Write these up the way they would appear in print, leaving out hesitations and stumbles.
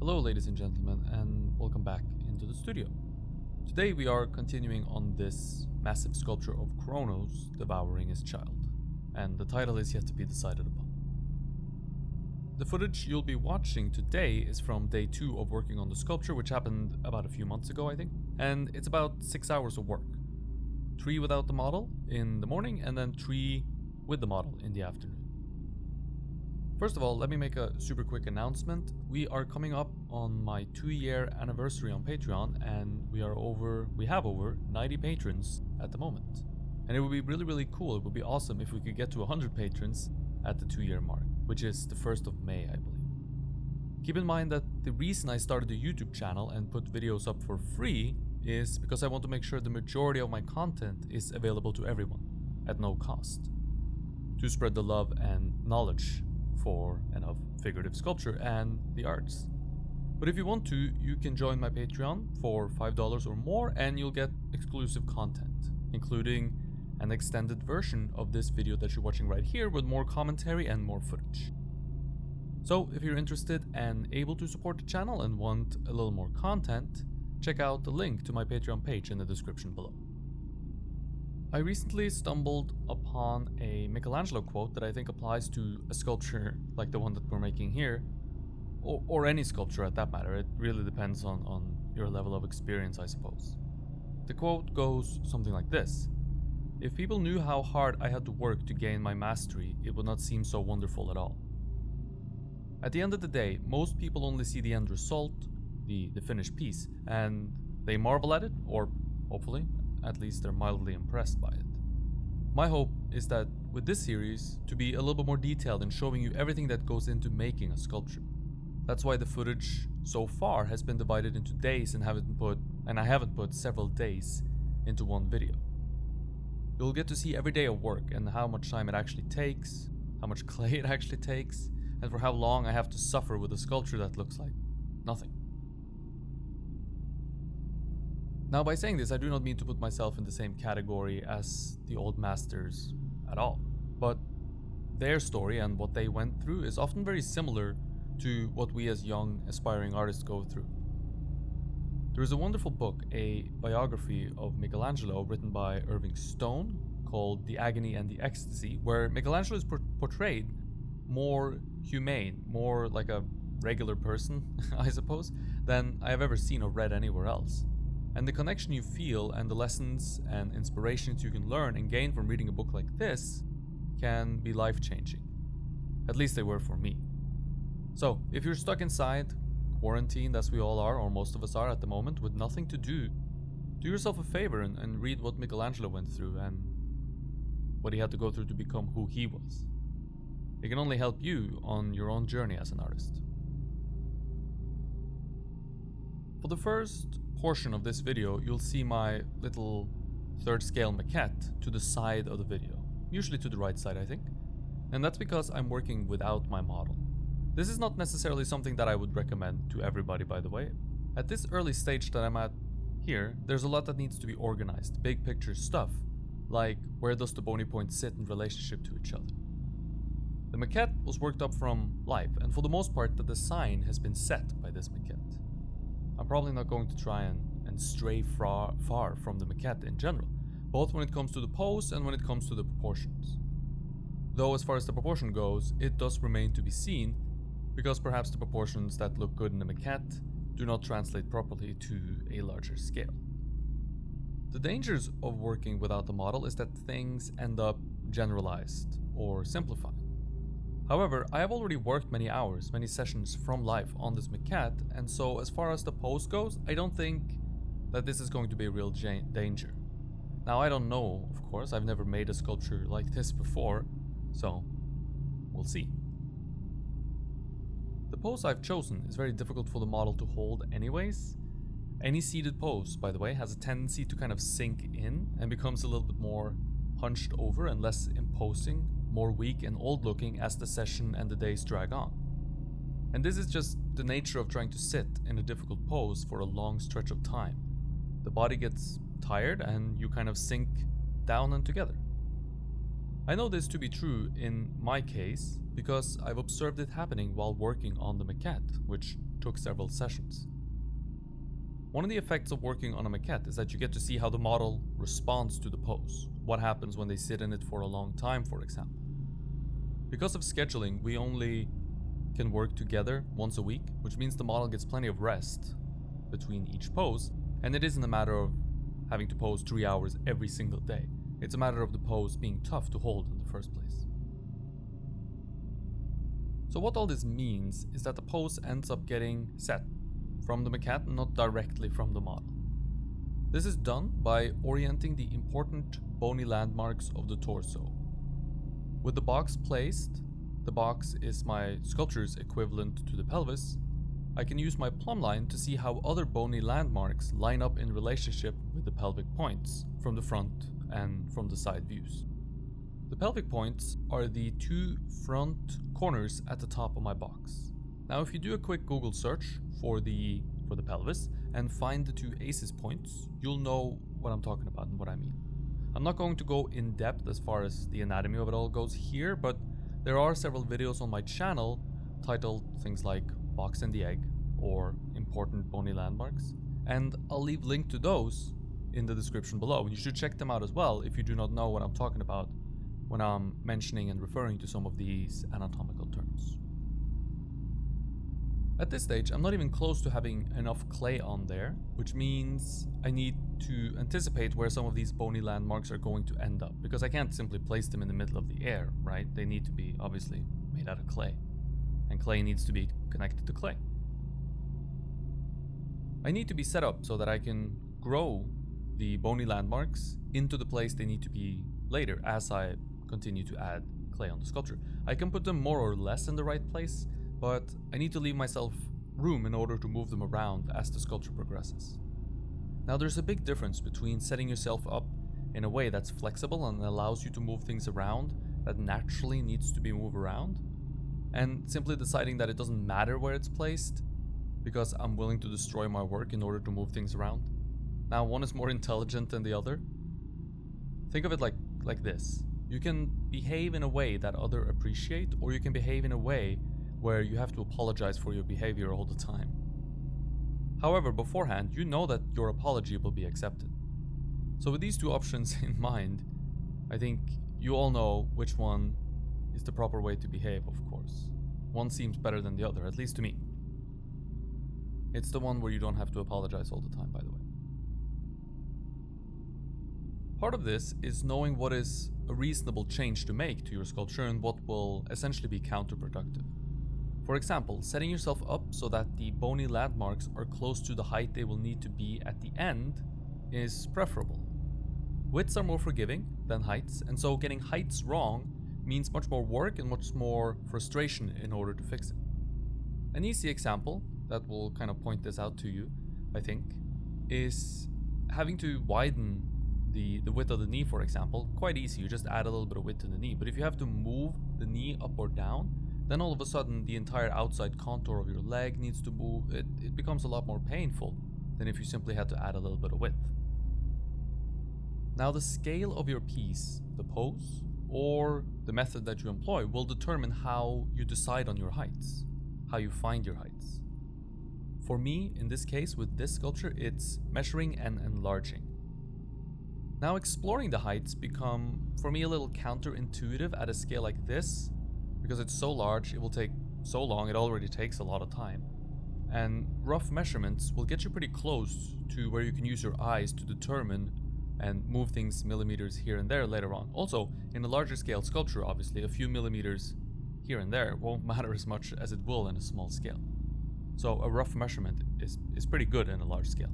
Hello ladies and gentlemen, and welcome back into the studio. Today we are continuing on this massive sculpture of Kronos devouring his child, and the title is yet to be decided upon. The footage you'll be watching today is from day 2 of working on the sculpture, which happened about a few months ago I think, and it's about 6 hours of work. 3 without the model in the morning and then 3 with the model in the afternoon. First of all, let me make a super quick announcement. We are coming up on my 2-year anniversary on Patreon, and we have over 90 patrons at the moment. And it would be really cool, it would be awesome if we could get to 100 patrons at the 2-year mark, which is the 1st of May, I believe. Keep in mind that the reason I started a YouTube channel and put videos up for free is because I want to make sure the majority of my content is available to everyone, at no cost, to spread the love and knowledge for and of figurative sculpture and the arts. But if you want to, you can join my Patreon for $5 or more and you'll get exclusive content, including an extended version of this video that you're watching right here with more commentary and more footage. So if you're interested and able to support the channel and want a little more content, check out the link to my Patreon page in the description below. I recently stumbled upon a Michelangelo quote that I think applies to a sculpture like the one that we're making here, or any sculpture at that matter. It really depends on your level of experience, I suppose. The quote goes something like this: "If people knew how hard I had to work to gain my mastery, it would not seem so wonderful at all." At the end of the day, most people only see the end result, the finished piece, and they marvel at it, or hopefully, at least they're mildly impressed by it. My hope is that with this series to be a little bit more detailed in showing you everything that goes into making a sculpture. That's why the footage so far has been divided into days and I haven't put several days into one video. You'll get to see every day of work and how much time it actually takes, how much clay it actually takes, and for how long I have to suffer with a sculpture that looks like nothing. Now, by saying this, I do not mean to put myself in the same category as the old masters at all, but their story and what they went through is often very similar to what we as young, aspiring artists go through. There is a wonderful book, a biography of Michelangelo written by Irving Stone called The Agony and the Ecstasy, where Michelangelo is portrayed more humane, more like a regular person, I suppose, than I have ever seen or read anywhere else. And the connection you feel and the lessons and inspirations you can learn and gain from reading a book like this can be life-changing. At least they were for me. So, if you're stuck inside, quarantined as we all are, or most of us are at the moment, with nothing to do yourself a favor and read what Michelangelo went through and what he had to go through to become who he was. It can only help you on your own journey as an artist. For the first portion of this video, you'll see my little 3rd scale maquette to the side of the video, usually to the right side I think, and that's because I'm working without my model. This is not necessarily something that I would recommend to everybody, by the way. At this early stage that I'm at here, there's a lot that needs to be organized, big picture stuff, like where does the bony point sit in relationship to each other. The maquette was worked up from life, and for the most part the design has been set by this maquette. I'm probably not going to try and stray far from the maquette in general, both when it comes to the pose and when it comes to the proportions. Though as far as the proportion goes, it does remain to be seen, because perhaps the proportions that look good in the maquette do not translate properly to a larger scale. The dangers of working without the model is that things end up generalized or simplified. However, I have already worked many hours, many sessions from life on this maquette, and so as far as the pose goes, I don't think that this is going to be a real danger. Now, I don't know, of course, I've never made a sculpture like this before, so we'll see. The pose I've chosen is very difficult for the model to hold anyways. Any seated pose, by the way, has a tendency to kind of sink in and becomes a little bit more hunched over and less imposing, more weak and old looking as the session and the days drag on. And this is just the nature of trying to sit in a difficult pose for a long stretch of time. The body gets tired and you kind of sink down and together. I know this to be true in my case because I've observed it happening while working on the maquette, which took several sessions. One of the effects of working on a maquette is that you get to see how the model responds to the pose, what happens when they sit in it for a long time, for example. Because of scheduling, we only can work together once a week, which means the model gets plenty of rest between each pose, and it isn't a matter of having to pose 3 hours every single day. It's a matter of the pose being tough to hold in the first place. So what all this means is that the pose ends up getting set from the maquette, not directly from the model. This is done by orienting the important bony landmarks of the torso. With the box placed, the box is my sculpture's equivalent to the pelvis, I can use my plumb line to see how other bony landmarks line up in relationship with the pelvic points from the front and from the side views. The pelvic points are the two front corners at the top of my box. Now if you do a quick Google search for the pelvis and find the two aces points, you'll know what I'm talking about and what I mean. I'm not going to go in depth as far as the anatomy of it all goes here, but there are several videos on my channel titled things like Box and the Egg or Important Bony Landmarks, and I'll leave link to those in the description below. You should check them out as well if you do not know what I'm talking about when I'm mentioning and referring to some of these anatomical terms. At this stage, I'm not even close to having enough clay on there, which means I need to anticipate where some of these bony landmarks are going to end up, because I can't simply place them in the middle of the air, right? They need to be obviously made out of clay, and clay needs to be connected to clay. I need to be set up so that I can grow the bony landmarks into the place they need to be later as I continue to add clay on the sculpture. I can put them more or less in the right place, but I need to leave myself room in order to move them around as the sculpture progresses. Now there's a big difference between setting yourself up in a way that's flexible and allows you to move things around that naturally needs to be moved around, and simply deciding that it doesn't matter where it's placed because I'm willing to destroy my work in order to move things around. Now one is more intelligent than the other. Think of it like this. You can behave in a way that others appreciate, or you can behave in a way where you have to apologize for your behavior all the time. However, beforehand, you know that your apology will be accepted. So with these two options in mind, I think you all know which one is the proper way to behave, of course. One seems better than the other, at least to me. It's the one where you don't have to apologize all the time, by the way. Part of this is knowing what is a reasonable change to make to your sculpture and what will essentially be counterproductive. For example, setting yourself up so that the bony landmarks are close to the height they will need to be at the end is preferable. Widths are more forgiving than heights, and so getting heights wrong means much more work and much more frustration in order to fix it. An easy example that will kind of point this out to you, I think, is having to widen the width of the knee, for example. Quite easy, you just add a little bit of width to the knee, but if you have to move the knee up or down, then all of a sudden the entire outside contour of your leg needs to move. It becomes a lot more painful than if you simply had to add a little bit of width. Now the scale of your piece, the pose, or the method that you employ will determine how you decide on your heights, how you find your heights. For me, in this case, with this sculpture, it's measuring and enlarging. Now exploring the heights become, for me, a little counterintuitive at a scale like this, because it's so large, it will take so long, it already takes a lot of time. And rough measurements will get you pretty close to where you can use your eyes to determine and move things millimeters here and there later on. Also, in a larger scale sculpture, obviously, a few millimeters here and there won't matter as much as it will in a small scale. So a rough measurement is pretty good in a large scale.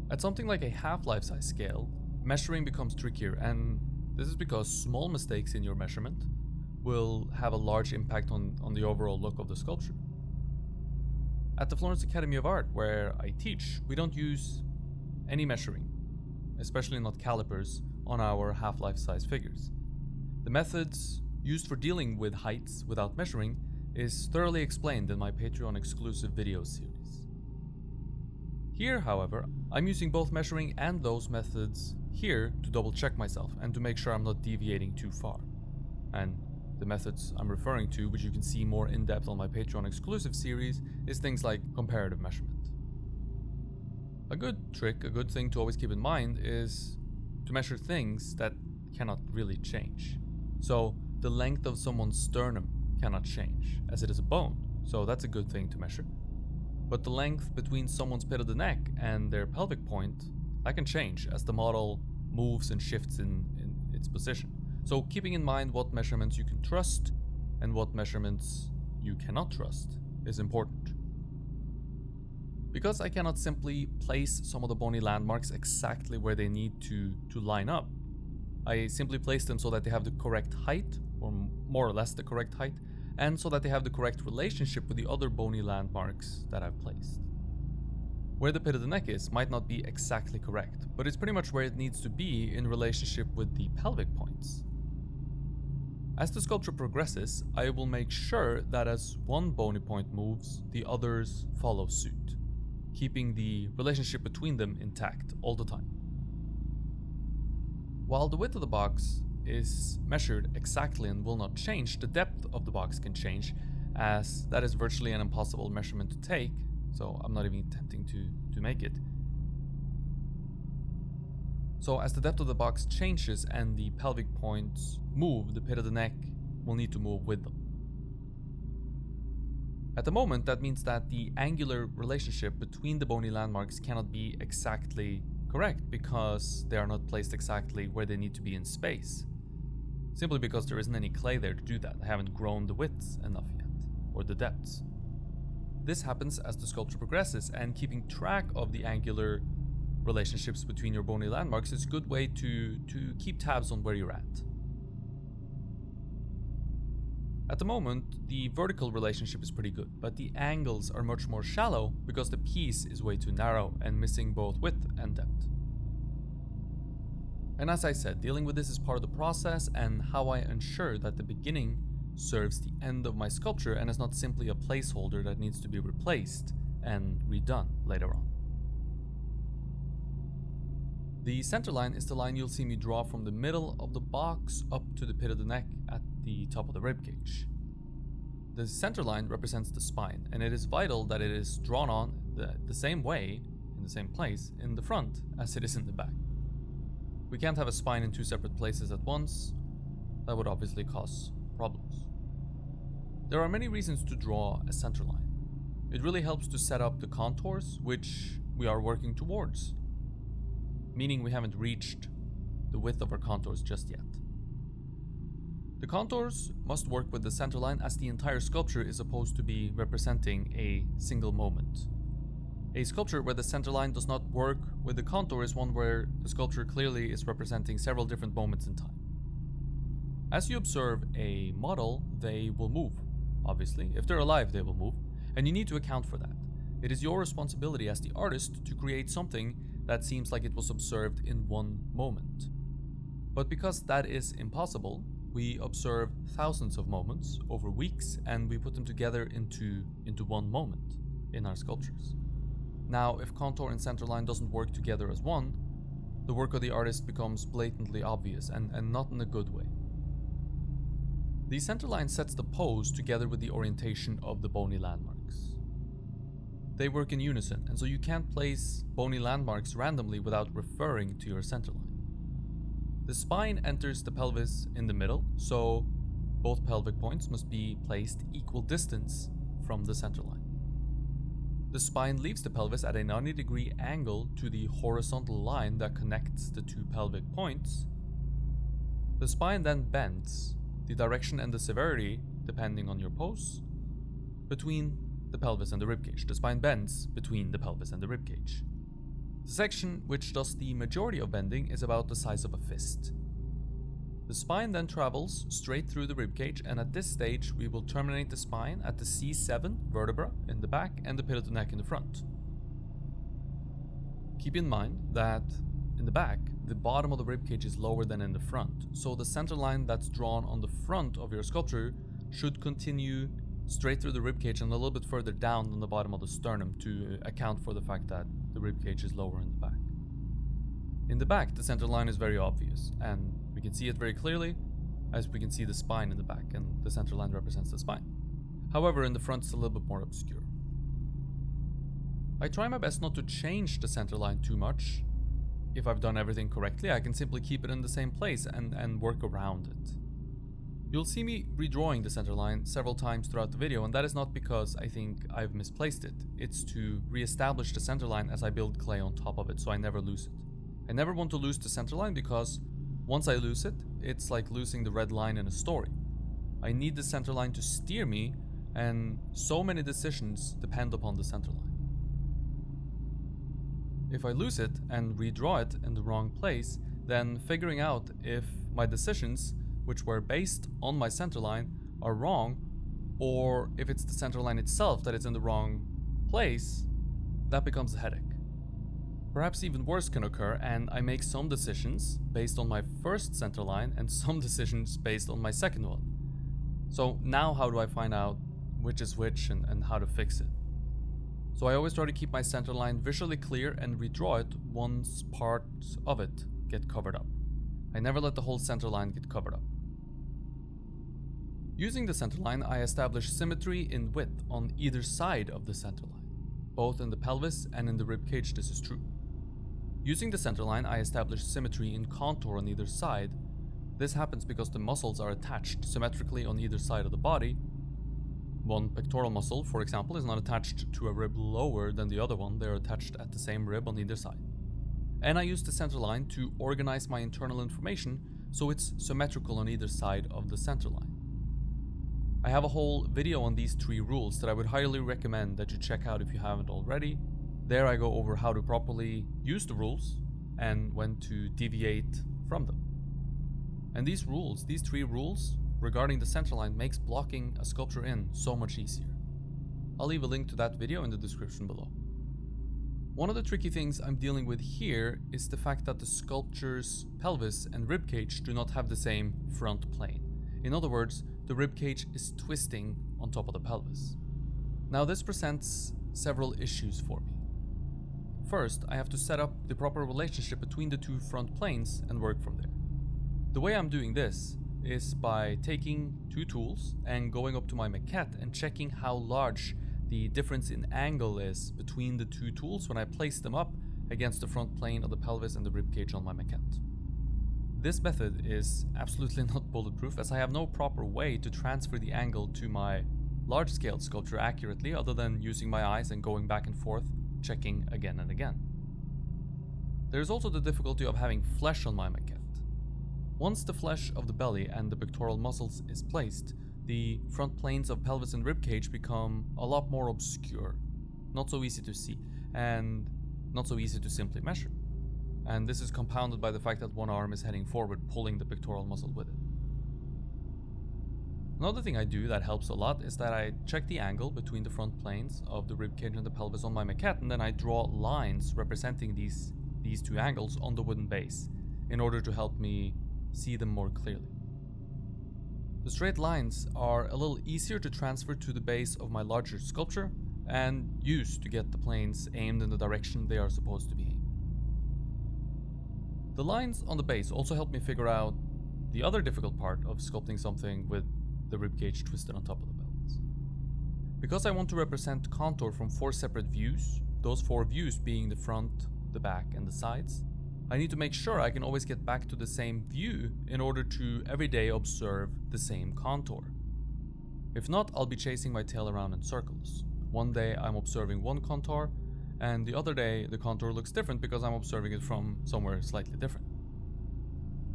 At something like a half-life size scale, measuring becomes trickier, and this is because small mistakes in your measurement will have a large impact on the overall look of the sculpture. At the Florence Academy of Art, where I teach, we don't use any measuring, especially not calipers, on our half-life size figures. The methods used for dealing with heights without measuring is thoroughly explained in my Patreon exclusive video series. Here, however, I'm using both measuring and those methods here to double check myself and to make sure I'm not deviating too far. And The methods I'm referring to, which you can see more in depth on my Patreon exclusive series, is things like comparative measurement. A good trick, a good thing to always keep in mind is to measure things that cannot really change. So the length of someone's sternum cannot change, as it is a bone, so that's a good thing to measure. But the length between someone's pit of the neck and their pelvic point, that can change as the model moves and shifts in its position. So keeping in mind what measurements you can trust and what measurements you cannot trust is important. Because I cannot simply place some of the bony landmarks exactly where they need to line up, I simply place them so that they have the correct height, or more or less the correct height, and so that they have the correct relationship with the other bony landmarks that I've placed. Where the pit of the neck is might not be exactly correct, but it's pretty much where it needs to be in relationship with the pelvic points. As the sculpture progresses, I will make sure that as one bony point moves, the others follow suit, keeping the relationship between them intact all the time. While the width of the box is measured exactly and will not change, the depth of the box can change, as that is virtually an impossible measurement to take, so I'm not even attempting to make it. So as the depth of the box changes and the pelvic points move, the pit of the neck will need to move with them. At the moment, that means that the angular relationship between the bony landmarks cannot be exactly correct because they are not placed exactly where they need to be in space. Simply because there isn't any clay there to do that. I haven't grown the widths enough yet, or the depths. This happens as the sculpture progresses, and keeping track of the angular relationships between your bony landmarks is a good way to keep tabs on where you're at. At the moment, the vertical relationship is pretty good, but the angles are much more shallow because the piece is way too narrow and missing both width and depth. And as I said, dealing with this is part of the process and how I ensure that the beginning serves the end of my sculpture and is not simply a placeholder that needs to be replaced and redone later on. The center line is the line you'll see me draw from the middle of the box up to the pit of the neck at the top of the ribcage. The center line represents the spine, and it is vital that it is drawn on the same way, in the same place, in the front as it is in the back. We can't have a spine in two separate places at once. That would obviously cause problems. There are many reasons to draw a center line. It really helps to set up the contours, which we are working towards, meaning we haven't reached the width of our contours just yet. The contours must work with the center line, as the entire sculpture is supposed to be representing a single moment. A sculpture where the center line does not work with the contour is one where the sculpture clearly is representing several different moments in time. As you observe a model, they will move. Obviously, if they're alive, they will move, and you need to account for that. It is your responsibility as the artist to create something that seems like it was observed in one moment. But because that is impossible, we observe thousands of moments over weeks, and we put them together into one moment in our sculptures. Now, if contour and centerline doesn't work together as one, the work of the artist becomes blatantly obvious and not in a good way. The centerline sets the pose together with the orientation of the bony landmarks. They work in unison, and so you can't place bony landmarks randomly without referring to your centerline. The spine enters the pelvis in the middle, so both pelvic points must be placed equal distance from the centerline. The spine leaves the pelvis at a 90-degree angle to the horizontal line that connects the two pelvic points. The spine then bends, the direction and the severity, depending on your pose, between the pelvis and the ribcage. The spine bends between the pelvis and the ribcage. The section which does the majority of bending is about the size of a fist. The spine then travels straight through the ribcage, and at this stage we will terminate the spine at the C7 vertebra in the back and the pit of the neck in the front. Keep in mind that in the back, the bottom of the ribcage is lower than in the front, so the center line that's drawn on the front of your sculpture should continue straight through the ribcage and a little bit further down than the bottom of the sternum to account for the fact that the ribcage is lower in the back. In the back, the center line is very obvious, and we can see it very clearly as we can see the spine in the back, and the centerline represents the spine. However, in the front it's a little bit more obscure. I try my best not to change the centerline too much. If I've done everything correctly, I can simply keep it in the same place and work around it. You'll see me redrawing the centerline several times throughout the video, and that is not because I think I've misplaced it. It's to re-establish the centerline as I build clay on top of it, so I never lose it. I never want to lose the centerline because once I lose it, it's like losing the red line in a story. I need the centerline to steer me, and so many decisions depend upon the centerline. If I lose it and redraw it in the wrong place, then figuring out if my decisions, which were based on my centerline, are wrong, or if it's the centerline itself that is in the wrong place, that becomes a headache. Perhaps even worse can occur, and I make some decisions based on my first centerline and some decisions based on my second one. So now how do I find out which is which and how to fix it? So I always try to keep my centerline visually clear and redraw it once parts of it get covered up. I never let the whole centerline get covered up. Using the centerline, I establish symmetry in width on either side of the centerline. Both in the pelvis and in the ribcage this is true. Using the centerline, I establish symmetry in contour on either side. This happens because the muscles are attached symmetrically on either side of the body. One pectoral muscle, for example, is not attached to a rib lower than the other one, they are attached at the same rib on either side. And I use the centerline to organize my internal information so it's symmetrical on either side of the centerline. I have a whole video on these 3 rules that I would highly recommend that you check out if you haven't already. There I go over how to properly use the rules and when to deviate from them. And these 3 rules regarding the centerline makes blocking a sculpture in so much easier. I'll leave a link to that video in the description below. One of the tricky things I'm dealing with here is the fact that the sculpture's pelvis and ribcage do not have the same front plane. In other words, the ribcage is twisting on top of the pelvis. Now this presents several issues for me. First, I have to set up the proper relationship between the 2 front planes and work from there. The way I'm doing this is by taking 2 tools and going up to my maquette and checking how large the difference in angle is between the 2 tools when I place them up against the front plane of the pelvis and the ribcage on my maquette. This method is absolutely not bulletproof, as I have no proper way to transfer the angle to my large-scale sculpture accurately other than using my eyes and going back and forth, checking again and again. There is also the difficulty of having flesh on my maquette. Once the flesh of the belly and the pectoral muscles is placed, the front planes of pelvis and ribcage become a lot more obscure, not so easy to see, and not so easy to simply measure. And this is compounded by the fact that one arm is heading forward, pulling the pectoral muscle with it. Another thing I do that helps a lot is that I check the angle between the front planes of the ribcage and the pelvis on my maquette, and then I draw lines representing these 2 angles on the wooden base in order to help me see them more clearly. The straight lines are a little easier to transfer to the base of my larger sculpture and use to get the planes aimed in the direction they are supposed to be aimed. The lines on the base also help me figure out the other difficult part of sculpting something with the ribcage twisted on top of the pelvis. Because I want to represent contour from 4 separate views, those 4 views being the front, the back, and the sides, I need to make sure I can always get back to the same view in order to every day observe the same contour. If not, I'll be chasing my tail around in circles. One day I'm observing one contour, and the other day the contour looks different because I'm observing it from somewhere slightly different.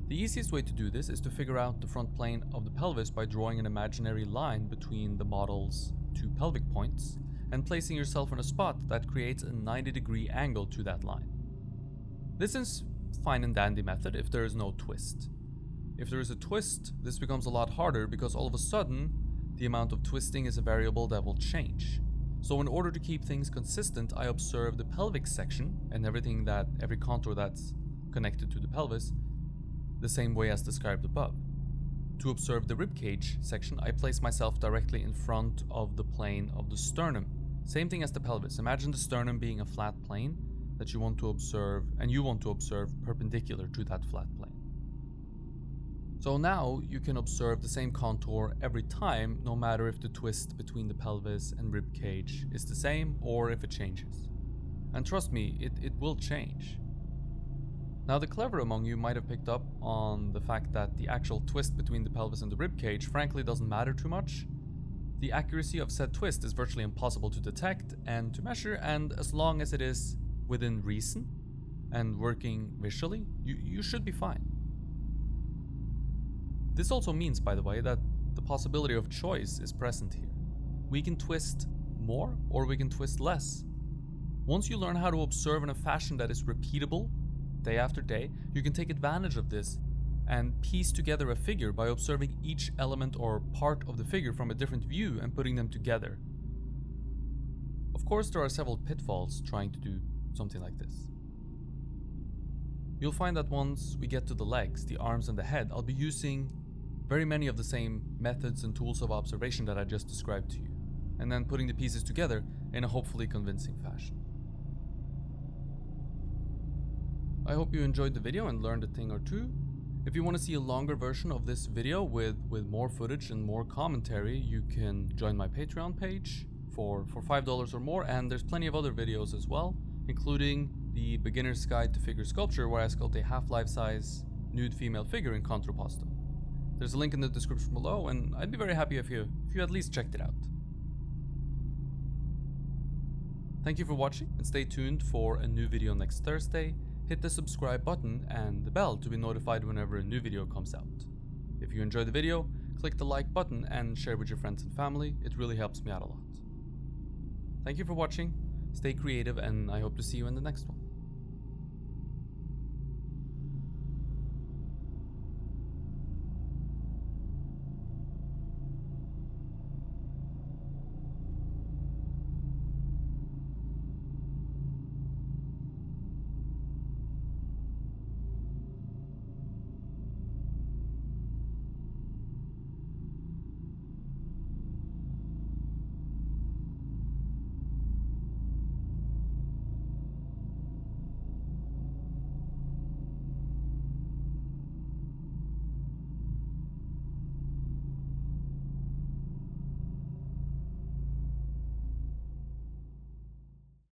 The easiest way to do this is to figure out the front plane of the pelvis by drawing an imaginary line between the model's 2 pelvic points and placing yourself in a spot that creates a 90-degree angle to that line. This is fine and dandy method if there is no twist. If there is a twist, this becomes a lot harder because all of a sudden, the amount of twisting is a variable that will change. So in order to keep things consistent, I observe the pelvic section and every contour that's connected to the pelvis the same way as described above. To observe the ribcage section, I place myself directly in front of the plane of the sternum. Same thing as the pelvis. Imagine the sternum being a flat plane that you want to observe, and you want to observe perpendicular to that flat plane. So now you can observe the same contour every time, no matter if the twist between the pelvis and rib cage is the same or if it changes. And trust me, it will change. Now the clever among you might have picked up on the fact that the actual twist between the pelvis and the rib cage frankly doesn't matter too much. The accuracy of said twist is virtually impossible to detect and to measure, and as long as it is within reason and working visually, you should be fine. This also means, by the way, that the possibility of choice is present here. We can twist more or we can twist less. Once you learn how to observe in a fashion that is repeatable day after day, you can take advantage of this and piece together a figure by observing each element or part of the figure from a different view and putting them together. Of course, there are several pitfalls trying to do something like this. You'll find that once we get to the legs, the arms and the head, I'll be using very many of the same methods and tools of observation that I just described to you, and then putting the pieces together in a hopefully convincing fashion. I hope you enjoyed the video and learned a thing or two. If you want to see a longer version of this video with more footage and more commentary, you can join my Patreon page for $5 or more, and there's plenty of other videos as well, including the Beginner's Guide to Figure Sculpture, where I sculpt a half-life size nude female figure in contrapposto. There's a link in the description below, and I'd be very happy if you at least checked it out. Thank you for watching, and stay tuned for a new video next Thursday. Hit the subscribe button and the bell to be notified whenever a new video comes out. If you enjoyed the video, click the like button and share with your friends and family. It really helps me out a lot. Thank you for watching, stay creative, and I hope to see you in the next one.